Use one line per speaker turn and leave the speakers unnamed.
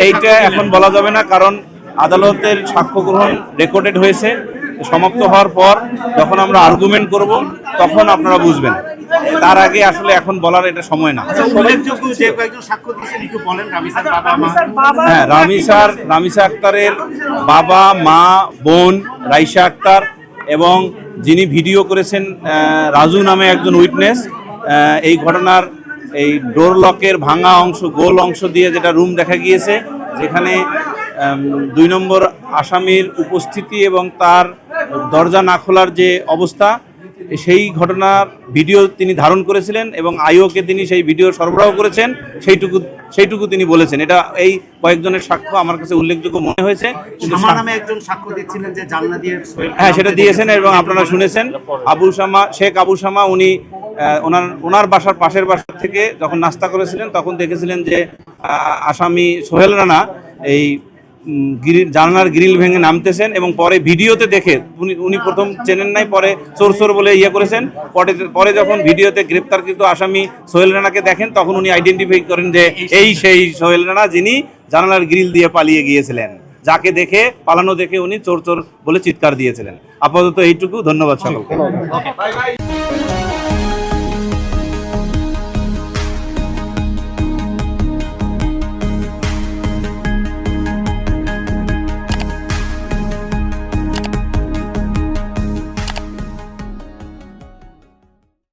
এইটা এখন বলা যাবে না, কারণ আদালতের সাক্ষ্য গ্রহণ রেকর্ডেড হয়েছে। সমাপ্ত হওয়ার পর যখন আমরা আর্গুমেন্ট করব তখন আপনারা বুঝবেন। তার আগে আসলে এখন বলার এটা সময় না। হ্যাঁ, রামিসা আক্তারের বাবা, মা, বোন রাইসা আক্তার এবং যিনি ভিডিও করেছেন রাজু নামে একজন উইটনেস। এই ঘটনার এই ডোর লকের ভাঙা অংশ, গোল অংশ দিয়ে যেটা রুম দেখা গিয়েছে, যেখানে 2 নম্বর আসামির উপস্থিতি এবং তার দরজা না খোলার যে অবস্থা, সেই ঘটনার ভিডিও তিনি ধারণ করেছিলেন এবং আইওকে তিনি সেই ভিডিও সরবরাহ করেছেন, সেইটুকু তিনি বলেছেন। এটা এই কয়েকজনের সাক্ষ্য আমার কাছে উল্লেখযোগ্য মনে হয়েছে। হ্যাঁ, সেটা দিয়েছেন এবং আপনারা শুনেছেন। শেখ আবু শামা উনি ওনার বাসার পাশের বাসা থেকে যখন নাস্তা করেছিলেন তখন দেখেছিলেন যে আসামি সোহেল রানা এই জানালার গ্রিল ভেঙে নামতেছেন এবং পরে ভিডিওতে দেখে উনি প্রথম চেনেন নাই, পরে চোর বলে ইয়ে করেছেন। পরে যখন ভিডিওতে গ্রেপ্তারকৃত আসামি সোহেল রানাকে দেখেন তখন উনি আইডেন্টিফাই করেন যে এই সেই সোহেল রানা যিনি জানালার গ্রিল দিয়ে পালিয়ে গিয়েছিলেন, যাকে দেখে পালানো দেখে উনি চোর বলে চিৎকার দিয়েছিলেন। আপাতত এইটুকু। ধন্যবাদ সকলকে।